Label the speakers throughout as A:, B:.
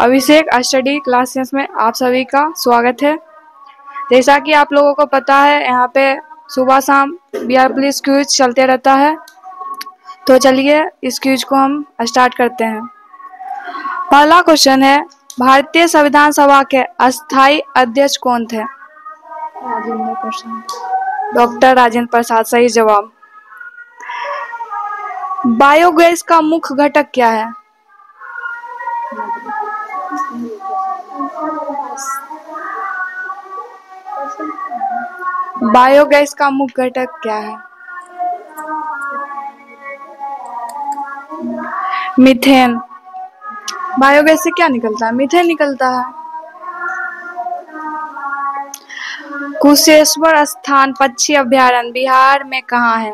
A: अभिषेक study classes में आप सभी का स्वागत है। जैसा कि आप लोगों को पता है, यहाँ पे सुबह शाम बिहार पुलिस क्विज चलते रहता है। तो चलिए इस क्विज को हम स्टार्ट करते हैं। पहला क्वेश्चन है, भारतीय संविधान सभा के अस्थायी अध्यक्ष कौन थे?
B: राजेंद्र प्रसाद।
A: डॉक्टर राजेंद्र प्रसाद, सही जवाब। बायोगैस का मुख्य घटक क्या है? बायोगैस का मुख्य घटक क्या है? मीथेन। बायोगैस से क्या निकलता है? मीथेन निकलता है। कुशेश्वर स्थान पक्षी अभयारण्य बिहार में कहाँ है?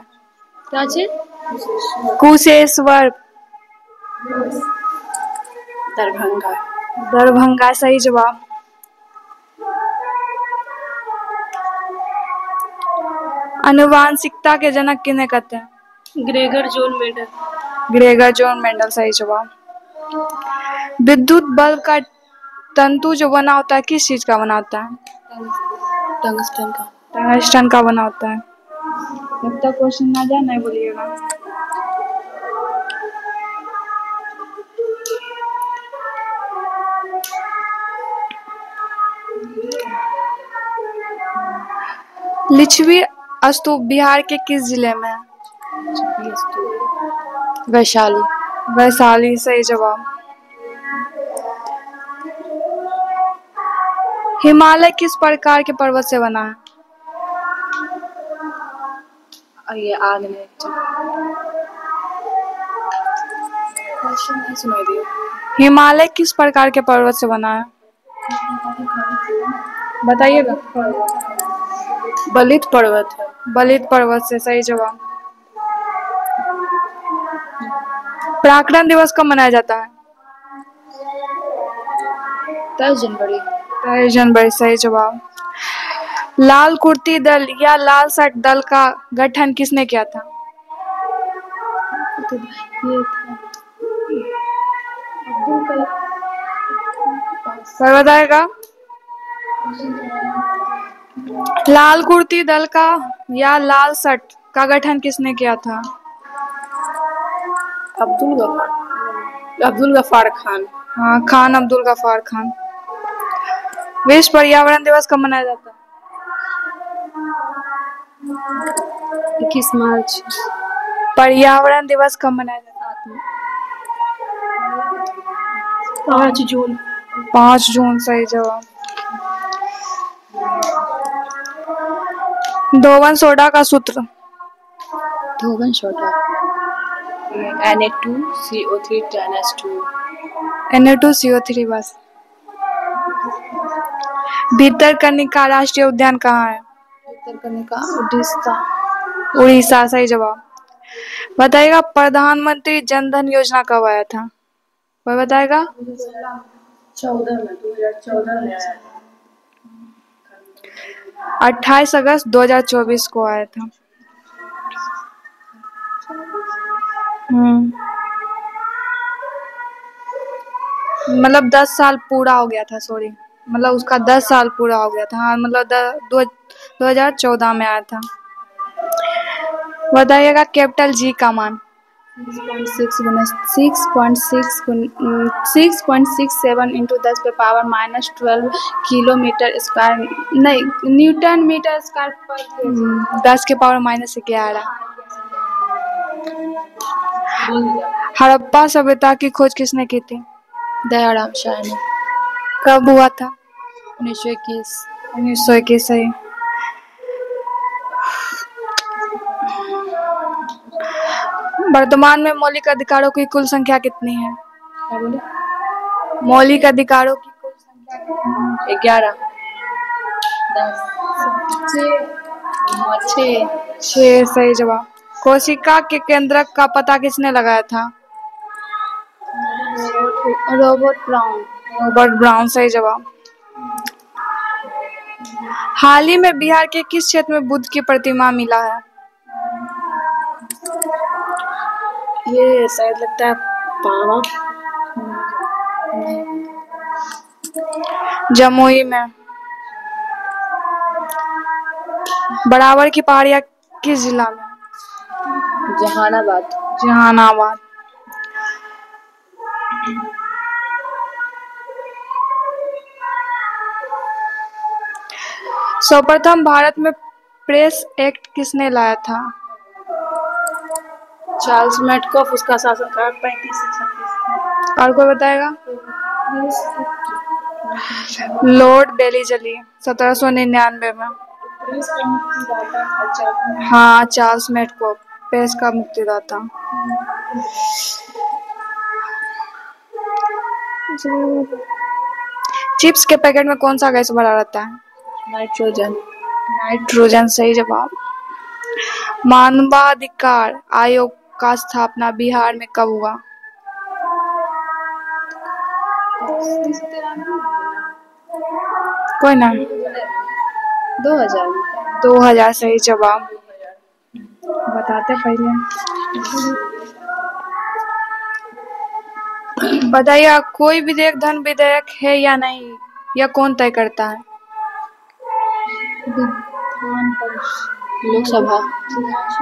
B: क्या चीज?
A: कुशेश्वर।
B: दरभंगा।
A: दरभंगा, सही जवाब। आनुवांशिकता के जनक किन्हें कहते हैं?
B: Gregor John Mendel.
A: Gregor John Mendel, सही जवाब। विद्युत बल्ब का तंतु जो बना होता है किस चीज का बना होता है?
B: टंगस्टन का।
A: टंगस्टन का बना होता है। जब तक क्वेश्चन ना जाए नहीं बोलिएगा। लिच्छवी स्तूप बिहार के किस जिले में है?
B: वैशाली।
A: वैशाली, सही जवाब। हिमालय किस प्रकार के पर्वत से बना है?
B: और ये आग नहीं सुनाई दिया।
A: हिमालय किस प्रकार के पर्वत से बना है? बताइएगा।
B: बलित पर्वत है।
A: बलित पर्वत से, सही जवाब। पराक्रम दिवस कब मनाया जाता है?
B: 10 जनवरी।
A: 23 जनवरी, सही जवाब। लाल कुर्ती दल या लाल शर्ट दल का गठन किसने किया था?
B: ये था अब्दुल कलाम।
A: कोई बताएगा? लाल कुर्ती दल का या लाल शर्ट का गठन किसने किया था?
B: अब्दुल गफ्फार खान।
A: हाँ, खान अब्दुल गफ्फार खान। विश्व पर्यावरण दिवस कब मनाया जाता है?
B: 21 मार्च।
A: पर्यावरण दिवस कब मनाया जाता है?
B: 5 जून।
A: 5 जून, सही जवाब। धोवन सोडा का सूत्र?
B: धोवन सोडा Na2CO3 10H2।
A: Na2CO3 बस। भितरकनिका राष्ट्रीय उद्यान कहाँ है?
B: भितरकनिका उड़ीसा।
A: उड़ीसा, सही जवाब। बताइएगा, प्रधानमंत्री जन धन योजना कब आया था? कोई बताएगा?
B: 2014 में
A: 28 अगस्त 2024 को आया था। मतलब 10 साल पूरा हो गया था, सॉरी, मतलब उसका 10 साल पूरा हो गया था। हाँ, मतलब 2014 में आया था। बताइएगा, कैपिटल जी का मान?
B: 6.67 इंटू 10⁻12 किलोमीटर स्क्वायर, नहीं, न्यूटन मीटर स्क्वायर पर
A: 10 के पावर -11। हड़प्पा सभ्यता की खोज किसने की थी?
B: दयाराम शाह ने।
A: कब हुआ था?
B: 1921।
A: 1921, सही। वर्तमान में मौलिक अधिकारों की कुल संख्या कितनी है?
B: क्या बोले?
A: मौलिक अधिकारों की कुल संख्या कितनी है?
B: 11।
A: 6, सही जवाब। कोशिका के केंद्रक का पता किसने लगाया था?
B: Robert brown.
A: रॉबर्ट ब्राउन, सही जवाब। हाल ही में बिहार के किस क्षेत्र में बुद्ध की प्रतिमा मिला है?
B: ये शायद लगता है पावा।
A: जमुई में। बराबर की पहाड़ियाँ किस जिला में?
B: जहानाबाद।
A: जहानाबाद। सर्वप्रथम भारत में प्रेस एक्ट किसने लाया था?
B: चार्ल्स मेटकॉफ, उसका शासनकाल 35 से 36।
A: और कोई बताएगा? लॉर्ड बेलीजली 1799 में। हाँ, चार्ल्स मेटकॉफ प्रेस का मुक्तिदाता। चिप्स के पैकेट में कौन सा गैस भरा रहता है?
B: नाइट्रोजन।
A: नाइट्रोजन सही जवाब। मानवाधिकार आयोग का स्थापना बिहार में कब हुआ? कोई ना।
B: 2000।
A: 2000 सही जवाब। बताते पहले। बताइए, कोई विधेयक धन विधेयक है या नहीं, यह कौन तय करता है?
B: लोकसभा।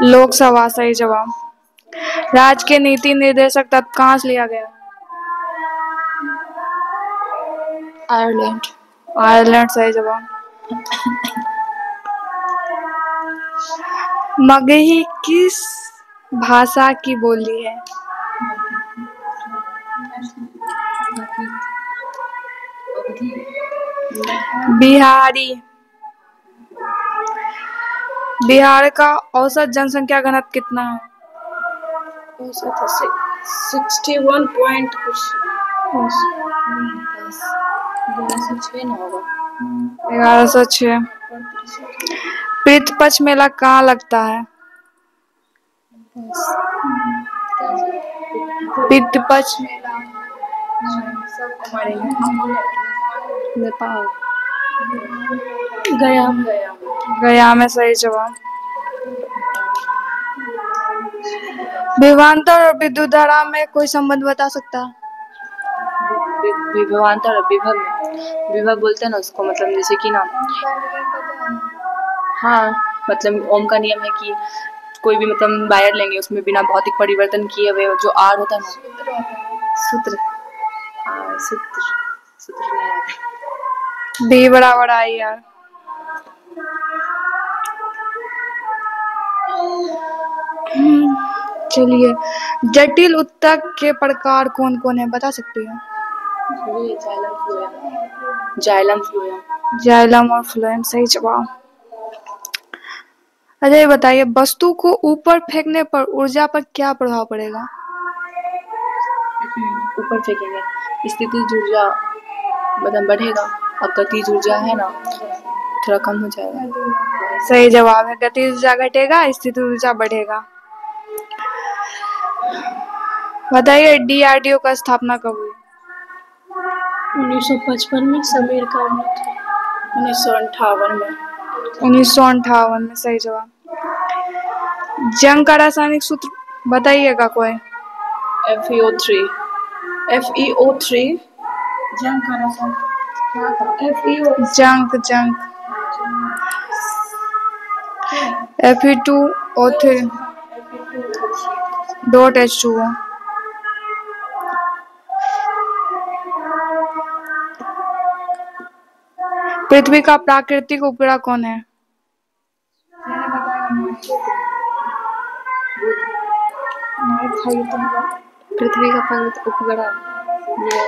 A: लोकसभा सही जवाब। राज्य के नीति निर्देशक तत्व कहाँ से लिया गया?
B: आयरलैंड।
A: आयरलैंड सही जवाब। मगही किस भाषा की बोली है? बिहारी। बिहार का औसत जनसंख्या घनत्व कितना है?
B: औसत 61 पॉइंट कुछ 1106 ना होगा।
A: 1106। पितृपक्ष मेला कहाँ लगता है? पितृपक्ष मेला
B: नेपाल। गया।
A: गया में सही जवाब। विभवांतर और विद्युत धारा में कोई संबंध बता सकता है?
B: विभवांतर और विभव में विभव बोलते हैं ना उसको, मतलब जैसे कि ना, हाँ मतलब ओम का नियम है कि कोई भी मतलब वायर लेंगे उसमें बिना भौतिक परिवर्तन किए हुए जो आर होता है ना, सूत्र। सूत्र
A: बी बराबर आई यार। चलिए, जटिल उत्तक के प्रकार कौन कौन है, बता सकती है?
B: Xylem phloem.
A: जाइलम और फ्लोएम सही जवाब। अच्छा ये बताइए, वस्तु को ऊपर फेंकने पर ऊर्जा पर क्या प्रभाव पड़ेगा?
B: ऊपर फेंकेंगे स्थितिज ऊर्जा मतलब बढ़ेगा, और गतिज ऊर्जा है ना थोड़ा कम हो जाएगा।
A: सही जवाब है, गतिज ऊर्जा घटेगा, स्थितिज ऊर्जा बढ़ेगा। बताइए, DRDO का स्थापना कब हुई?
B: 1955 में। समीर का 1958 में।
A: 1958 में सही जवाब। जंग का रासायनिक सूत्र बताइएगा कोई?
B: FeO3। FeO3 जंग का रासायनिक
A: जंक Fe2O3 डॉट H2O। पृथ्वी का प्राकृतिक उपग्रह कौन है?
B: पृथ्वी का प्राकृतिक उपग्रह ये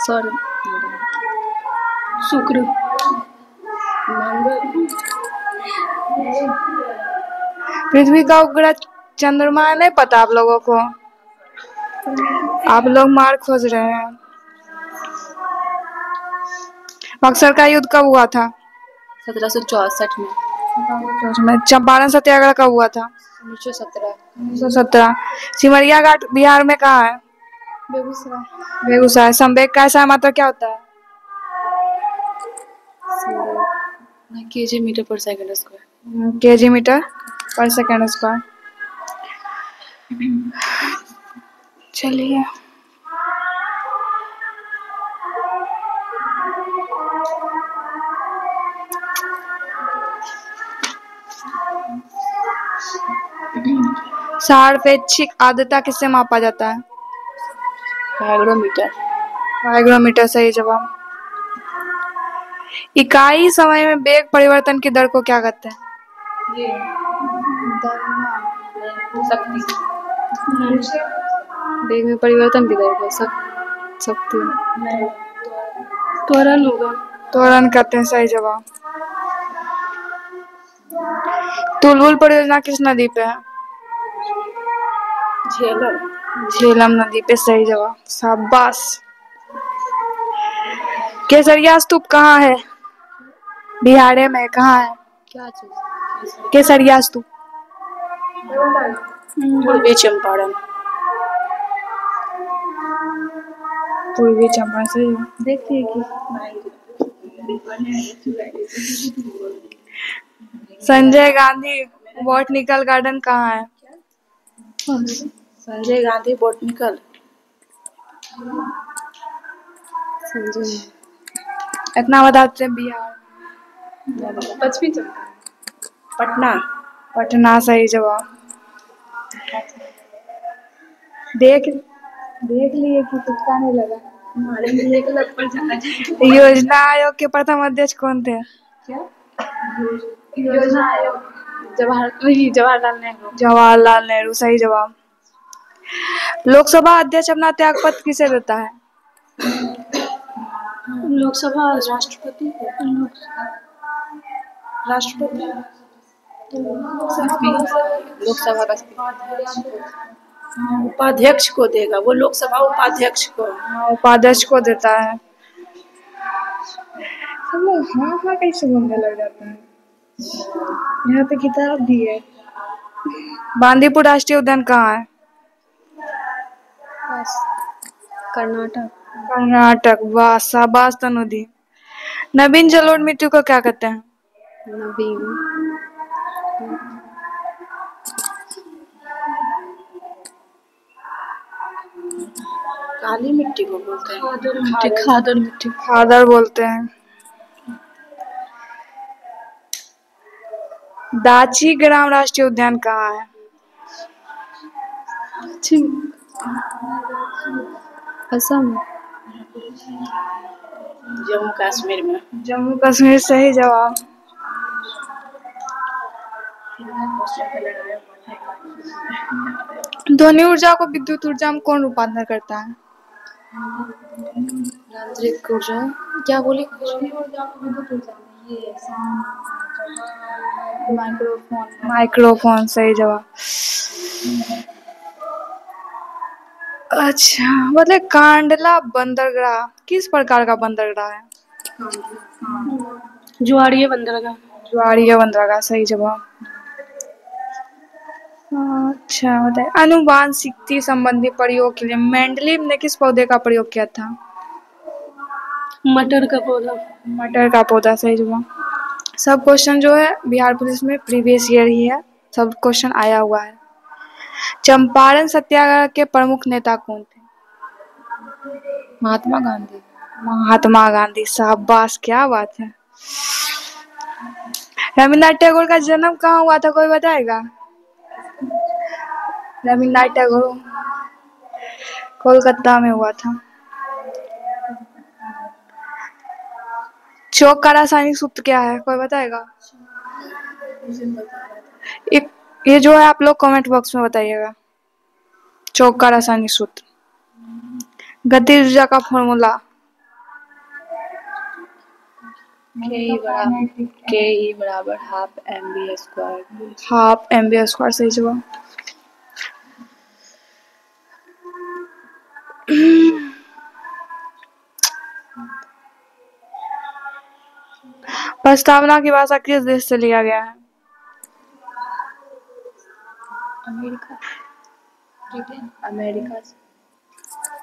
B: सौर शुक्र मंगल।
A: पृथ्वी का उपग्रह चंद्रमा नहीं पता आप लोगों को? आप लोग मार खोज रहे हैं। बक्सर का युद्ध कब हुआ था?
B: 1764
A: में। चंपारण सत्याग्रह कब हुआ था? 1917। सिमरिया घाट बिहार में कहाँ है? बेगूसराय। संवेग का ऐसा मात्रा क्या होता है?
B: kg मीटर पर सेकंड स्क्वायर।
A: kg मीटर पर सेकंड स्क्वायर। चलिए, सापेक्षिक आर्द्रता किससे मापा जाता है?
B: हाइग्रोमीटर।
A: हाइग्रोमीटर सही जवाब। इकाई समय में वेग परिवर्तन की दर को क्या कहते हैं?
B: शक्ति। वेग में परिवर्तन की दर को शक्ति। त्वरण होगा।
A: त्वरण कहते हैं सही जवाब। तुलबुल परियोजना किस नदी पे है?
B: झेलम।
A: झेलम नदी पे सही जवाब। शाबाश। केसरिया स्तूप कहाँ है? बिहार में कहाँ है?
B: क्या चीज?
A: केसरिया स्तूप।
B: पूर्वी चंपारण।
A: पूर्वी चंपारण सही है। देखिए कि संजय गांधी बॉटनिकल गार्डन कहाँ है?
B: संजय गांधी बॉटनिकल। संजय
A: इतना बताते हैं बिहार।
B: पश्चिमी चंपारण। पटना।
A: पटना सही जवाब। देख लिए कि तुक्का नहीं लगा। योजना आयोग के प्रथम अध्यक्ष कौन थे?
B: क्या? योजना आयोग। जवाहरलाल नेहरू।
A: जवाहरलाल नेहरू सही जवाब। लोकसभा अध्यक्ष अपना त्यागपत्र किसे देता है?
B: लोकसभा राष्ट्रपति। राष्ट्रपति। लोकसभा का उपाध्यक्ष को देगा, वो लोकसभा उपाध्यक्ष को।
A: उपाध्यक्ष को देता है। हम लोग हाँ हाँ कैसे बोलने लग जाते हैं। यहाँ पे किताब भी है। बांदीपुर राष्ट्रीय उद्यान कहाँ है?
B: कर्नाटक।
A: कर्नाटक। वाह शाबाश तनुदी। नवीन जलोढ़ मिट्टी को क्या कहते हैं?
B: नवीन काली मिट्टी को बोलते हैं। खादर मिट्टी।
A: खादर बोलते हैं। दाची ग्राम राष्ट्रीय उद्यान कहाँ है?
B: असम। जम्मू कश्मीर में।
A: जम्मू कश्मीर सही जवाब। ध्वनि ऊर्जा को विद्युत ऊर्जा में कौन रूपांतर करता है?
B: यांत्रिक ऊर्जा। क्या बोले?
A: माइक्रोफोन सही जवाब। अच्छा मतलब कांडला बंदरगाह किस प्रकार का बंदरगाह है?
B: ज्वारीय बंदरगाह।
A: ज्वारीय बंदरगाह सही जवाब। अच्छा बताइए अनुवांशिकता संबंधी प्रयोग के लिए मेंडलीव ने किस पौधे का प्रयोग किया था?
B: मटर का पौधा।
A: मटर का पौधा सही जवाब। सब क्वेश्चन जो है बिहार पुलिस में प्रीवियस ईयर ही है, सब क्वेश्चन आया हुआ है। चंपारण सत्याग्रह के प्रमुख नेता कौन थे?
B: महात्मा गांधी।
A: महात्मा गांधी शाबाश क्या बात है। रविन्द्रनाथ टैगोर का जन्म कहाँ हुआ था कोई बताएगा? रविन्द्रनाथ टैगोर कोलकाता में हुआ था। चौक का रासायनिक सूत्र क्या है कोई बताएगा? ये जो है आप लोग कमेंट बॉक्स में बताइएगा। चौक का रासायनिक सूत्र। गतिज ऊर्जा का फॉर्मूला
B: के बराबर half mv square.
A: Half mv square सही जवाब। प्रस्तावना की भाषा किस देश से लिया गया है?
B: अमेरिका। ब्रिटेन। अमेरिका से।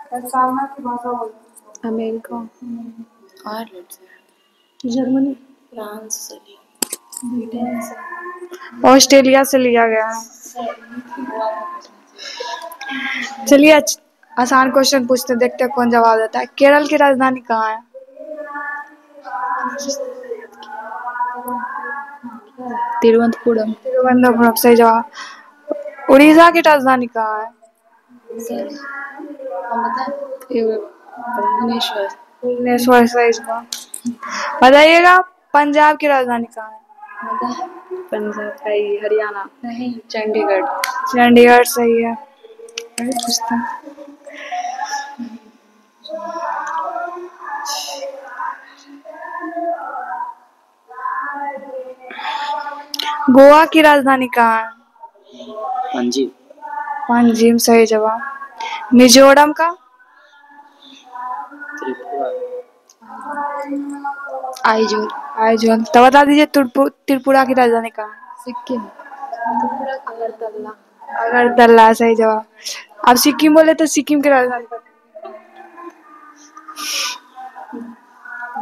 A: प्रस्तावना की भाषा बोलो।
B: अमेरिका। आयरलैंड से। जर्मनी। फ्रांस से। ब्रिटेन से।
A: ऑस्ट्रेलिया से लिया गया है। चलिए आसान क्वेश्चन पूछते देखते कौन जवाब देता है। केरल की राजधानी कहाँ है?
B: तिरुवनंतपुरम।
A: तिरुवनंतपुरम सही जवाब। उड़ीसा की राजधानी कहाँ है?
B: भुवनेश्वर।
A: भुवनेश्वर सही जवाब। बताइएगा पंजाब की राजधानी कहाँ है?
B: पंजाब का ही हरियाणा नहीं, चंडीगढ़।
A: चंडीगढ़ सही है। अरे पूछता हूँ। गोवा की राजधानी कहाँ है?
B: पणजी।
A: पंजीम सही जवाब। मिजोरम का?
B: त्रिपुरा। आइजोल।
A: आइजोल। तो बता दीजिए त्रिपुरा की राजधानी कहाँ है?
B: सिक्किम। अगरतला।
A: अगरतला सही जवाब। अब सिक्किम बोले तो सिक्किम की राजधानी कहाँ है?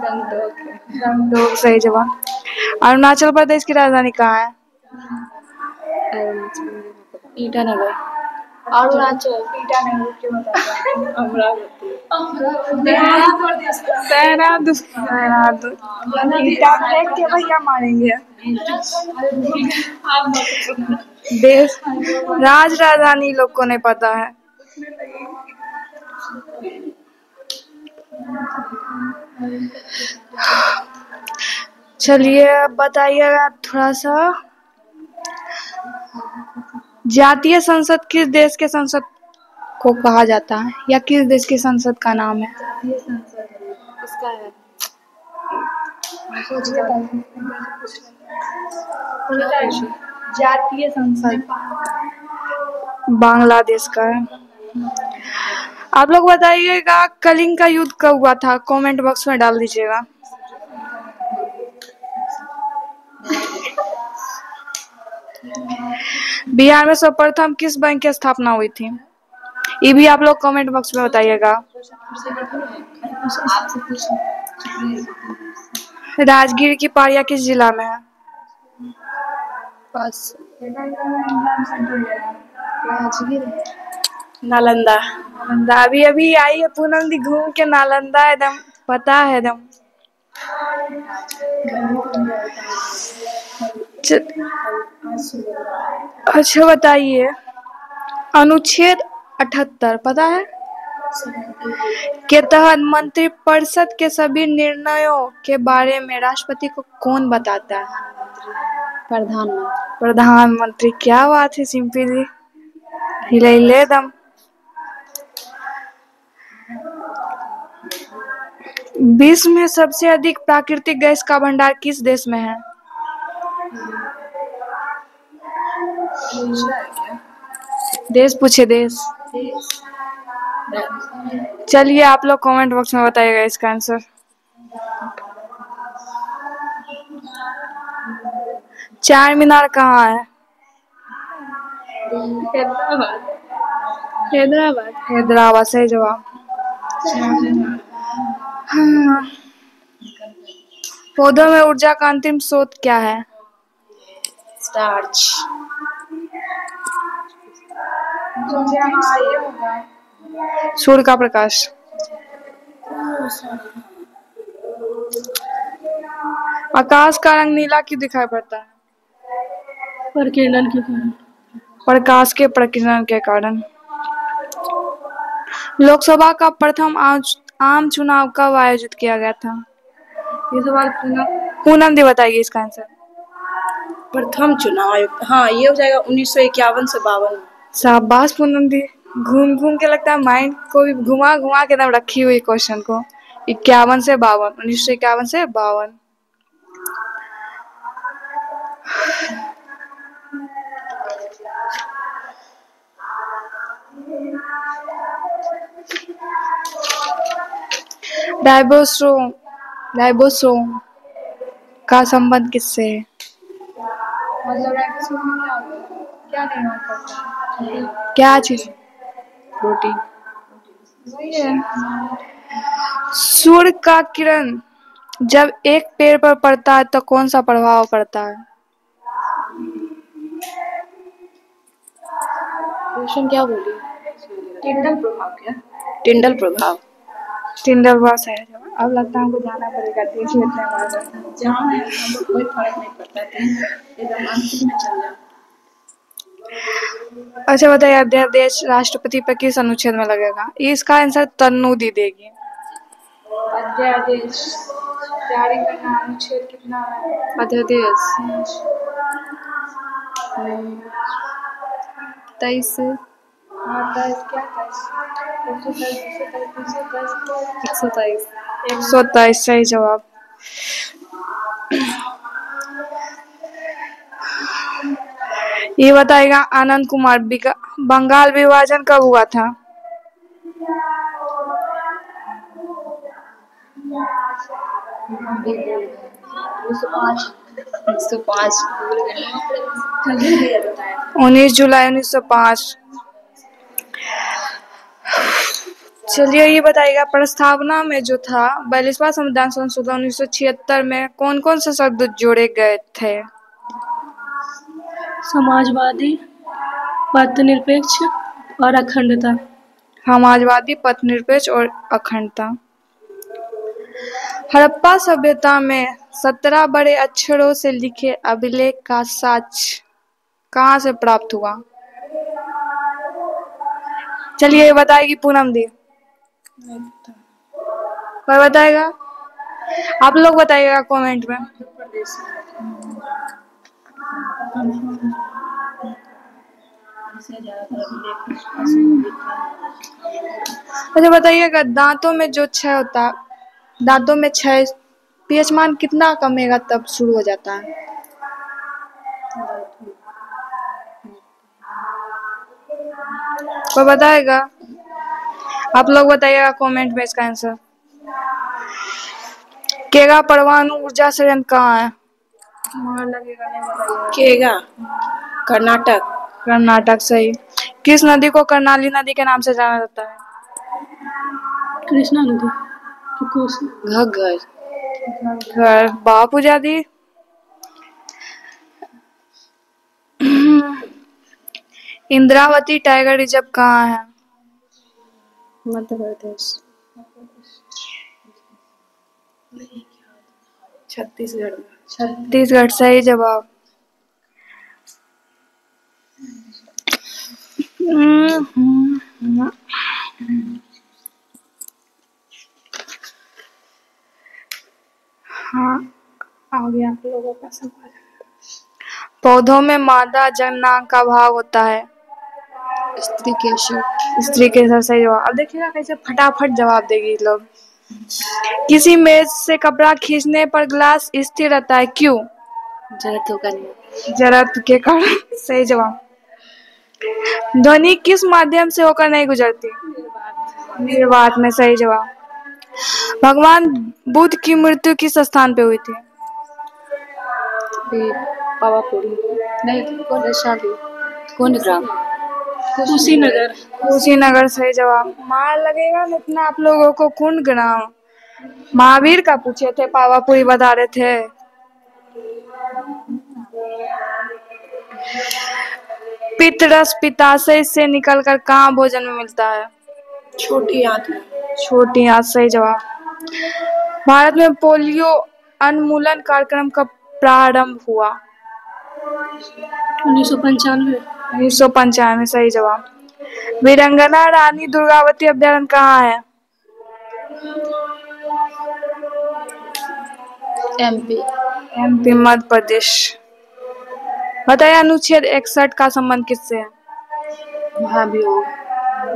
B: गंगटोक।
A: गंगटोक सही जवाब। अरुणाचल प्रदेश की राजधानी कहाँ है?
B: ईटानगर। अरुणाचल।
A: ईटानगर क्यों बताते हैं?
B: अमरावती।
A: ईटा फेंक के भैया मारेंगे। देश राजधानी लोग को नहीं पता है। चलिए अब बताइएगा थोड़ा सा। जातीय संसद किस देश के संसद को कहा जाता है या किस देश की संसद का नाम है?
B: इसका है
A: जातीय संसद बांग्लादेश का है। आप लोग बताइएगा कलिंग का युद्ध कब हुआ था? कमेंट बॉक्स में डाल दीजिएगा। बिहार में सर्वप्रथम किस बैंक की स्थापना हुई थी? ये भी आप लोग कमेंट बॉक्स में बताइएगा। राजगीर की पहाड़ियाँ किस जिला में है?
B: पास राजगीर। नालंदा।
A: नालंदा। अभी अभी आई है पूनम दी घूम के नालंदा, एकदम पता है एकदम। अच्छा बताइए अनुच्छेद 78 पता है के तहत मंत्रिपरिषद के सभी निर्णयों के बारे में राष्ट्रपति को कौन बताता है?
B: प्रधानमंत्री।
A: प्रधानमंत्री। क्या बात है सिंपी जी, हिले दम। विश्व में सबसे अधिक प्राकृतिक गैस का भंडार किस देश में है? देश पूछे देश। चलिए आप लोग कमेंट बॉक्स में बताइएगा इसका आंसर। चार मीनार कहाँ है?
B: हैदराबाद।
A: हैदराबाद सही जवाब। हाँ। पौधों में ऊर्जा का अंतिम स्रोत क्या है?
B: स्टार्च।
A: सूर्य का प्रकाश। आकाश का रंग नीला क्यों दिखाई पड़ता है?
B: प्रकीर्णन के कारण।
A: प्रकाश के प्रकीर्णन के कारण। लोकसभा का प्रथम आम चुनाव कब आयोजित किया गया था? ये सवाल पूनम दी बताइए इसका आंसर।
B: प्रथम चुनाव आयोग, हाँ ये हो जाएगा 1951 से 52।
A: शाबाश पूनम दी, घूम घूम के लगता है माइंड को भी घुमा घुमा के एकदम रखी हुई क्वेश्चन को। 51 से 52, 1951 से 52। राइबोसोम का संबंध किससे है? मतलब राइबोसोम क्या निर्माण करता है? क्या चीज?
B: प्रोटीन।
A: सूर्य का किरण जब एक पेड़ पर पड़ता है तो कौन सा प्रभाव पड़ता है?
B: क्वेश्चन क्या बोली? टिंडल प्रभाव। क्या टिंडल प्रभाव?
A: टिंडलवा है। अब लगता है हमको जाना पड़ेगा, देख लेते हैं बार बार।
B: जहाँ है हमको कोई फर्क नहीं पड़ता है, एकदम अंतिम में चल जाओ।
A: अच्छा बताइए, अध्यादेश राष्ट्रपति पर किस अनुच्छेद में लगेगा? इसका आंसर तन्नू दी देगी। अध्यादेश जारी करना अनुच्छेद कितना है?
B: अध्यादेश 23
A: हाँ 23 क्या
B: 123
A: 123 सही जवाब। ये बताएगा आनंद कुमार, बंगाल विभाजन कब हुआ था? 19 जुलाई 1905। चलिए ये बताइएगा, प्रस्तावना में जो था 42वां संविधान संशोधन 1976 में कौन कौन से शब्द जोड़े गए थे?
B: समाजवादी, पथनिरपेक्ष और अखंडता।
A: समाजवादी, पथनिरपेक्ष और अखंडता। हड़प्पा सभ्यता में 17 बड़े अक्षरों से लिखे अभिलेख का साक्ष्य कहाँ से प्राप्त हुआ? चलिए बताएगी पूनम दी। कोई बताएगा? आप लोग बताइएगा कमेंट में। अच्छा बताइएगा, दांतों में जो क्षय होता है, दांतों में क्षय पीएच मान कितना कमेगा तब शुरू हो जाता है? कोई बताएगा? आप लोग बताइएगा कमेंट में इसका आंसर। केगा परमाणु ऊर्जा संयंत्र कहाँ है?
B: केगा कर्नाटक।
A: कर्नाटक सही। किस नदी को कर्णाली नदी के नाम से जाना जाता है?
B: कृष्णा नदी। घग्गर।
A: घर बापू जादी। इंद्रावती टाइगर रिजर्व कहाँ है?
B: मध्य प्रदेश। छत्तीसगढ़।
A: छत्तीसगढ़ सही जवाब। हाँ आ गया आप लोगों का सवाल। पौधों में मादा जननांग का भाग होता है?
B: स्त्री केशर।
A: स्त्री केसर सही जवाब। अब देखिएगा कैसे फटाफट जवाब देगी लोग। किसी मेज से कपड़ा खींचने पर ग्लास स्थिर रहता है, क्यों?
B: जड़त्व का नियम।
A: जड़त्व के कारण सही जवाब। ध्वनि किस माध्यम से होकर नहीं गुजरती? निर्वात में सही जवाब। भगवान बुद्ध की मृत्यु किस स्थान पे हुई थी?
B: पावापुरी नहीं, वैशाली। कुंदग्राम। कुशीनगर।
A: कुशीनगर सही जवाब। मार लगेगा ना इतना आप लोगों को। कुंदग्राम महावीर का पूछे थे, पावापुरी बता रहे थे। पितरस पित्ताशय से निकलकर कहाँ भोजन में मिलता है?
B: छोटी आंत में।
A: छोटी आंत सही जवाब। भारत में पोलियो उन्मूलन कार्यक्रम कब प्रारंभ हुआ?
B: 1995।
A: 1995 सही जवाब। वीरांगना रानी दुर्गावती अभ्यारण्य कहाँ है? एमपी मध्य प्रदेश। बताइए अनुच्छेद 61 का संबंध किससे है?
B: महाभियोग।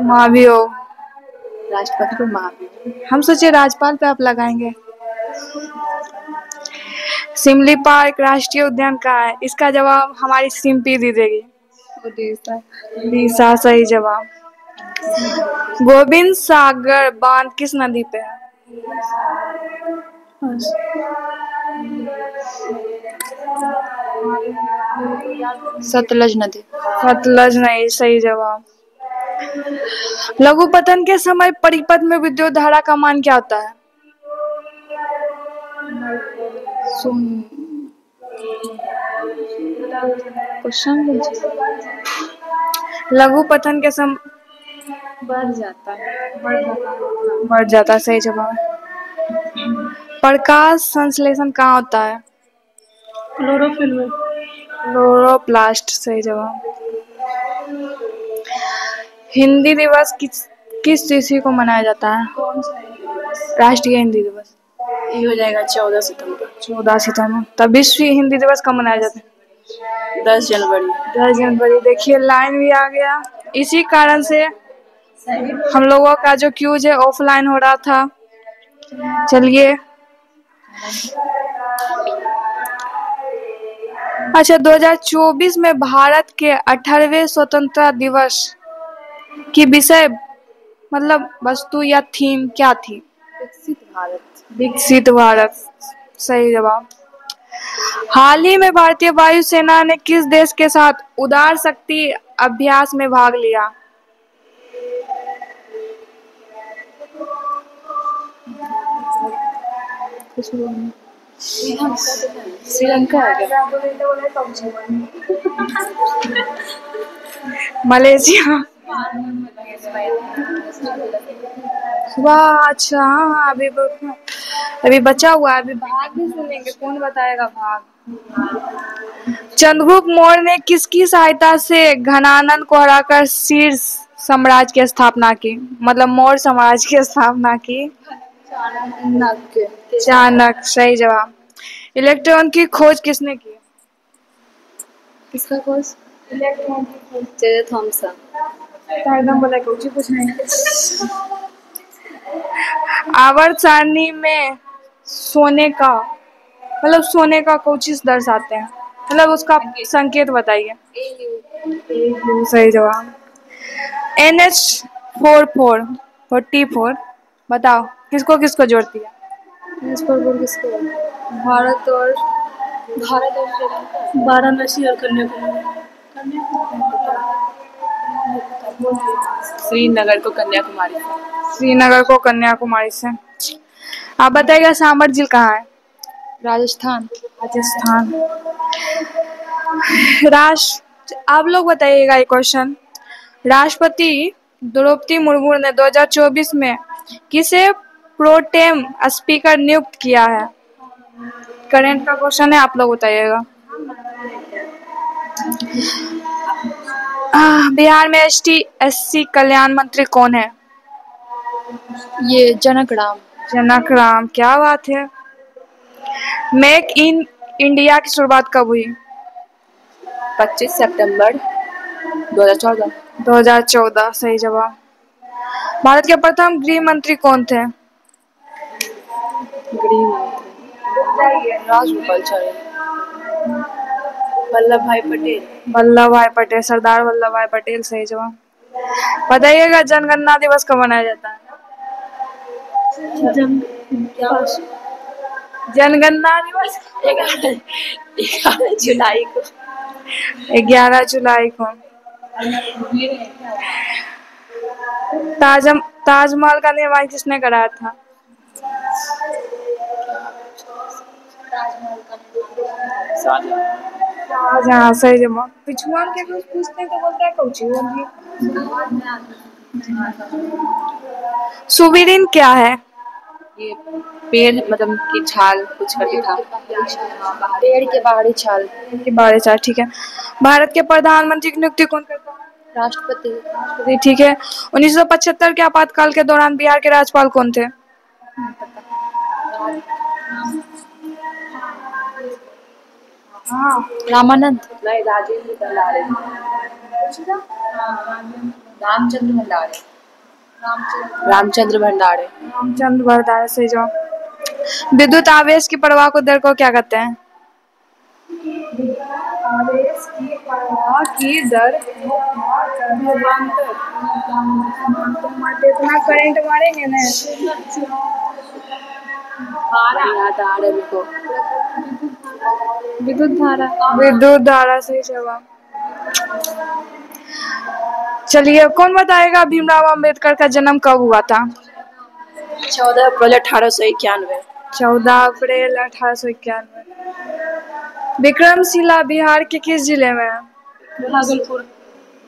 A: महाभियोग।
B: राष्ट्रपति को महाभियोग।
A: हम सोचे राज्यपाल पे आप लगाएंगे। शिमली पार्क राष्ट्रीय उद्यान कहाँ है? इसका जवाब हमारी सिम्पी दी देगी। उड़ीसा सही जवाब। गोविंद सागर बांध किस नदी पे है?
B: सतलज नदी।
A: सतलज नहीं सही जवाब। लघुपतन के समय परिपथ में विद्युत धारा का मान क्या होता है? लघुपतन के समय
B: बढ़ जाता है।
A: बढ़ जाता है, सही जवाब है। प्रकाश संश्लेषण कहाँ होता है?
B: क्लोरोफिल में।
A: क्लोरोप्लास्ट, सही जवाब। हिंदी दिवस किस तिथि को मनाया जाता है? राष्ट्रीय हिंदी दिवस
B: ये हो जाएगा 14 सितंबर।
A: 14 सितंबर। तब विश्व हिंदी दिवस कब मनाया जाता है?
B: 10 जनवरी।
A: 10 जनवरी। देखिए लाइन भी आ गया। इसी कारण से हम लोगों का जो क्यूज है ऑफलाइन हो रहा था। चलिए, अच्छा, 2024 में भारत के 18वें स्वतंत्रता दिवस की विषय मतलब वस्तु या थीम क्या थी?
B: विकसित भारत।
A: विकसित भारत, सही जवाब। हाल ही में भारतीय वायुसेना ने किस देश के साथ उदार शक्ति अभ्यास में भाग लिया?
B: श्रीलंका है क्या?
A: मलेशिया। वाह, अच्छा, हाँ, अभी बचा हुआ है, अभी भाग भी सुनेंगे, कौन बताएगा भाग। चंद्रगुप्त मौर्य ने किसकी सहायता से घनानन को हराकर शीर्ष साम्राज्य की स्थापना की? मतलब मौर्य साम्राज्य की स्थापना की? चाणक्य, सही जवाब। इलेक्ट्रॉन की खोज किसने की?
B: किसका खोज?
A: इलेक्ट्रॉन की खोज
B: जे थॉमसन।
A: एकदम बोला कुछ कुछ नहीं। आवर्त सारणी में सोने का मतलब सोने का कुछ चीज दर्शाते हैं, मतलब उसका संकेत बताइए। सही जवाब। NH44 बताओ किसको किसको जोड़ती है?
B: किसको? भारत और वाराणसी और कन्याकुमारी। श्रीनगर को कन्याकुमारी।
A: श्रीनगर को कन्याकुमारी से। आप बताइएगा सांबर झील कहाँ है?
B: राजस्थान।
A: आप लोग बताइएगा एक क्वेश्चन। राष्ट्रपति द्रौपदी मुर्मू ने 2024 में किसे प्रोटेम स्पीकर नियुक्त किया है? करंट का क्वेश्चन है, आप लोग बताइएगा। बिहार में ST/SC कल्याण मंत्री कौन है?
B: ये जनक राम।
A: क्या बात है। मेक इन इंडिया की शुरुआत कब हुई?
B: 25 सितंबर 2014।
A: 2014, सही जवाब। भारत के प्रथम गृह मंत्री कौन थे?
B: गृह मंत्री राजगोपालाचारी। वल्लभ भाई पटेल।
A: सरदार वल्लभ भाई पटेल, सही जवाब। बताइएगा जनगणना दिवस कब मनाया जाता है? जनगणना दिवस
B: 11 जुलाई को।
A: 11 जुलाई को। ताजमहल का निर्माण किसने कराया था? शाहजहां, सही जवाब। पिछुआ के कुछ पूछते हैं तो बोलता है कौची होगी। सुबेरिन क्या है?
B: ये पेड़ मतलब की छाल कुछ करके था। पेड़ के बाहरी छाल।
A: के बारे में, ठीक है। भारत के प्रधानमंत्री की नियुक्ति कौन करता है?
B: राष्ट्रपति।
A: ठीक है। 1975 के आपातकाल के दौरान बिहार के राज्यपाल कौन थे? हाँ,
B: रामानंद। नहीं, राजेंद्र भंडारे। रामचंद्र भंडारे।
A: रामचंद्र भंडारे, सही जवाब। विद्युत आवेश की प्रवाह को दर को क्या कहते हैं? आवेश की प्रवाह की दर इतना करंट मारेंगे ना।
B: याद आ रहा है मेरे को।
A: विद्युत धारा, सही जवाब। चलिए, कौन बताएगा भीमराव अंबेडकर का जन्म कब हुआ था?
B: 14 अप्रैल 1891।
A: 14 अप्रैल 1891। विक्रमशिला बिहार के किस जिले में है?
B: भागलपुर।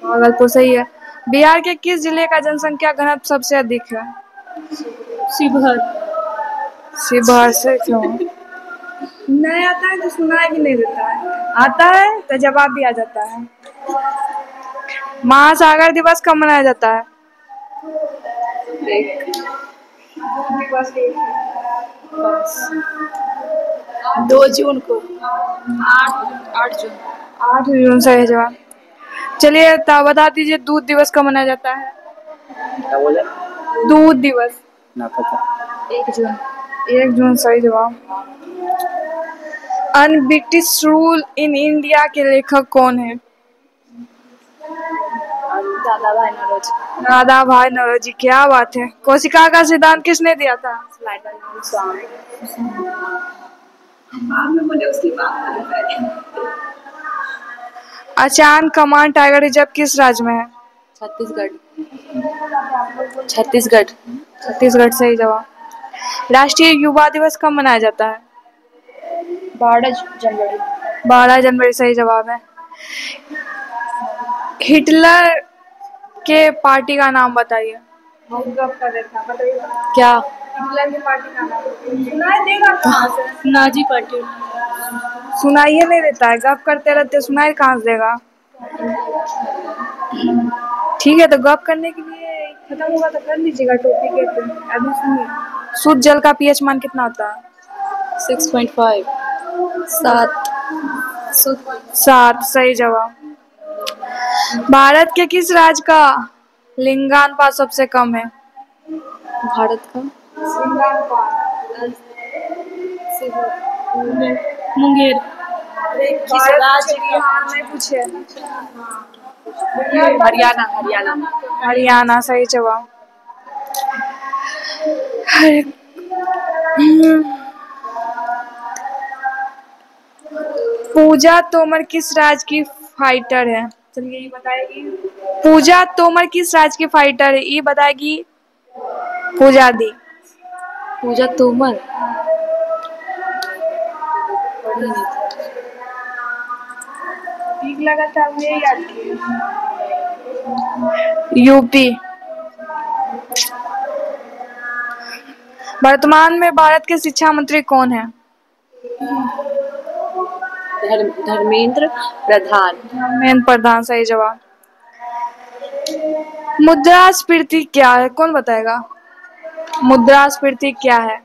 A: भागलपुर, सही है। बिहार के किस जिले का जनसंख्या घनत्व सबसे अधिक है?
B: शिवहर।
A: शिवहर से क्यों? नहीं आता है तो सुनाई भी नहीं देता है, आता है तो जवाब भी आ जाता है। महासागर दिवस कब मनाया जाता है? दिवस
B: 2 जून को।
A: 8 जून। 8 जून सही है जवाब। चलिए बता दीजिए दूध दिवस कब मनाया जाता है?
B: क्या बोले?
A: दूध दिवस।
B: ना पता।
A: 1 जून। 1 जून सही जवाब। अनब्रिटिश रूल इन इंडिया के लेखक कौन है?
B: दादा भाई नौरोजी।
A: दादा भाई नौरोजी, क्या बात है। कोशिका का सिद्धांत किसने दिया था? अचान कमांड टाइगर रिजर्व किस राज्य में है?
B: छत्तीसगढ़। छत्तीसगढ़।
A: छत्तीसगढ़ सही जवाब। राष्ट्रीय युवा दिवस कब मनाया जाता है?
B: 12 जनवरी।
A: 12 जनवरी सही जवाब है। हिटलर के पार्टी का नाम बताइए।
B: क्या?
A: हिटलर की पार्टी का नाम सुनाई देगा कहाँ से?
B: Nazi party.
A: सुनाइए नहीं देता है, गप करते रहते, सुनाई कहाँ से देगा? ठीक है तो गप करने के लिए खत्म होगा तो कर लीजिएगा टॉपिक पे। अभी सुनिए, शुद्ध जल का पीएच मान कितना होता है?
B: 6.5। 7।
A: 7 सही जवाब। भारत के किस राज्य का लिंगानुपात सबसे कम है?
B: भारत का मुंगेर।
A: किस राज्य का नहीं पूछे?
B: हरियाणा। हरियाणा।
A: हरियाणा सही जवाब। पूजा तोमर किस राज्य की फाइटर है? चलिए ये बताएगी। पूजा तोमर किस राज्य की फाइटर है, ये बताएगी पूजा दी।
B: पूजा तोमर।
A: ठीक लगा था ये याद किए। यूपी। वर्तमान में भारत के शिक्षा मंत्री कौन है?
B: धर्मेंद्र प्रधान।
A: धर्मेंद्र प्रधान सही जवाब। मुद्रास्फीति क्या है, कौन बताएगा? मुद्रास्फीति क्या है?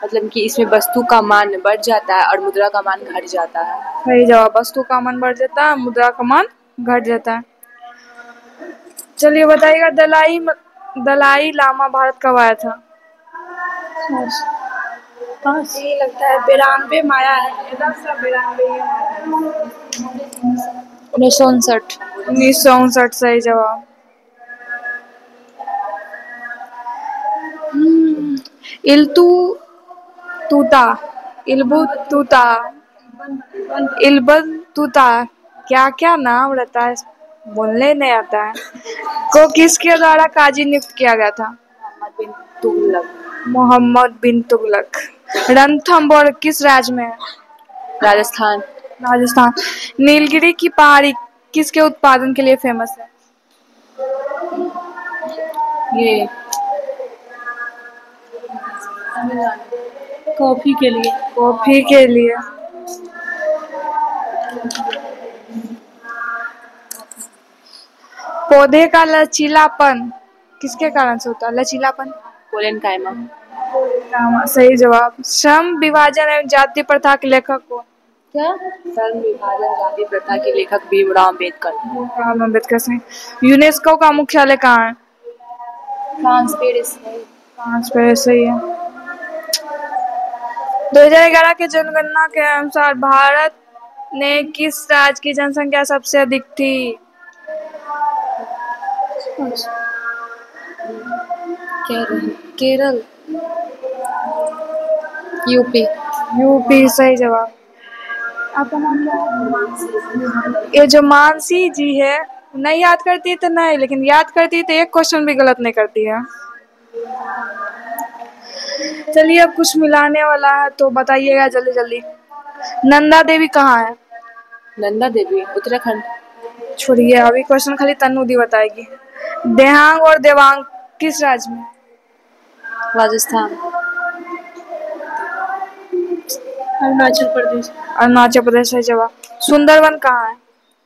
B: मतलब कि इसमें वस्तु का मान बढ़ जाता है और मुद्रा का मान घट जाता है।
A: सही जवाब। वस्तु का मान बढ़ जाता है, मुद्रा का मान घट जाता है। चलिए बताइएगा दलाई लामा भारत कब आया था? यही लगता है 92 में आया है।
B: 1959।
A: 1959 सही जवाब। इल्बतूता क्या क्या नाम रहता है, बोलने नहीं आता है। को किसके द्वारा काजी नियुक्त किया गया था? मोहम्मद बिन तुगलक। रणथंबोर किस राज्य में है?
B: राजस्थान।
A: राजस्थान। नीलगिरी की पहाड़ी किसके उत्पादन के लिए फेमस है?
B: ये कॉफी के लिए।
A: कॉफी के लिए। पौधे का लचीलापन किसके कारण से होता है? लचीलापन
B: पोलन कायमा।
A: सही जवाब। श्रम विभाजन एवं जाति प्रथा के लेखक कौन?
B: क्या? श्रम विभाजन जाति प्रथा के लेखक भीमराव अम्बेडकर।
A: सही। यूनेस्को का मुख्यालय कहाँ है?
B: France Paris.
A: फ्रांस पेरिस सही है। 2011 के जनगणना के अनुसार भारत ने किस राज्य की जनसंख्या सबसे अधिक थी?
B: केरल।
A: यूपी सही जवाब। आपका नाम क्या? ये जो मानसी जी है नहीं याद करती तो नहीं, लेकिन याद करती तो एक क्वेश्चन भी गलत नहीं करती है। चलिए अब कुछ मिलाने वाला है तो बताइएगा जल्दी जल्दी। नंदा देवी कहाँ है?
B: नंदा देवी उत्तराखंड।
A: छोड़िए, अभी क्वेश्चन खाली तन्नू दी बताएगी। देहांग और देवांग किस राज्य में?
B: राजस्थान। अरुणाचल प्रदेश।
A: अरुणाचल प्रदेश है जवाब। सुंदरवन कहाँ है?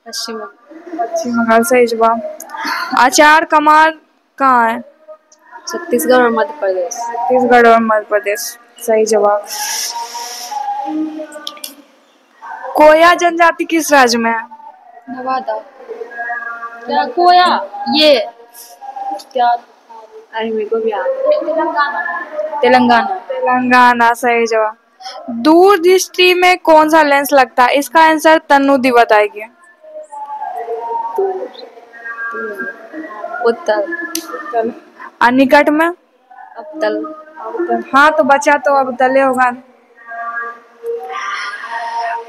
B: पश्चिम बंगाल।
A: पश्चिम बंगाल सही जवाब। आचार कमाल कहाँ है?
B: छत्तीसगढ़ और मध्य प्रदेश।
A: छत्तीसगढ़ और मध्य प्रदेश सही जवाब। कोया जनजाति किस राज्य में है?
B: नवादा। क्या कोया? ये क्या? अरे मेरे को भी याद है। तेलंगाना।
A: तेलंगाना सही जवाब। दूर दृष्टि में कौन सा लेंस लगता है? इसका आंसर तन्नू दी बताएगी।
B: उत्तर।
A: और निकट में?
B: अवतल।
A: हाँ तो बचा तो अब तले होगा।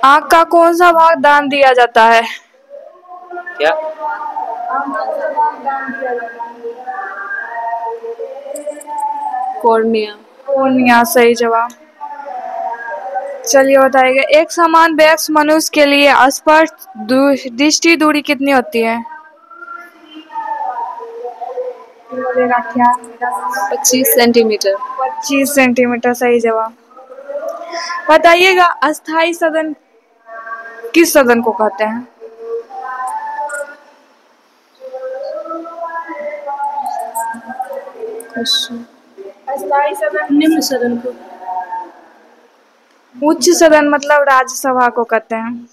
A: आँख का कौन सा भाग दान दिया जाता है?
B: क्या? कॉर्निया।
A: कॉर्निया सही जवाब। चलिए बताइए, एक समान वयस्क मनुष्य के लिए स्पर्श दृष्टि दूरी कितनी होती है?
B: 25 सेंटीमीटर।
A: 25 सेंटीमीटर सही जवाब। बताइएगा, अस्थाई सदन किस सदन को कहते हैं? अस्थाई सदन
B: निम्न सदन को।
A: उच्च सदन मतलब राज्यसभा को कहते हैं।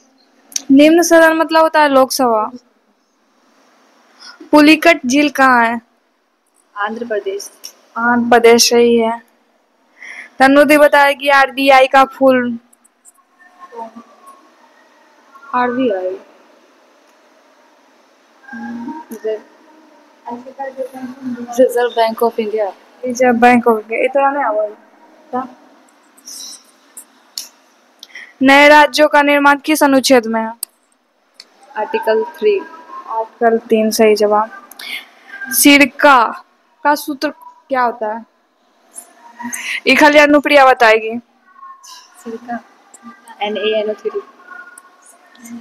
A: निम्न सदन मतलब होता है लोकसभा। पुलिकट झील कहाँ है?
B: आंध्र प्रदेश।
A: आंध्र प्रदेश सही है। तन्नुदी बताएगी आरबीआई का full.
B: RBI. Reserve bank of India.
A: Reserve bank of India. इतना नहीं आवाज। नए राज्यों का निर्माण किस अनुच्छेद में है?
B: आर्टिकल 3।
A: आर्टिकल 3 सही जवाब। सिरका का सूत्र क्या होता है? ये खाली अनुप्रिया बताएगी।
B: सिरका NaNO3।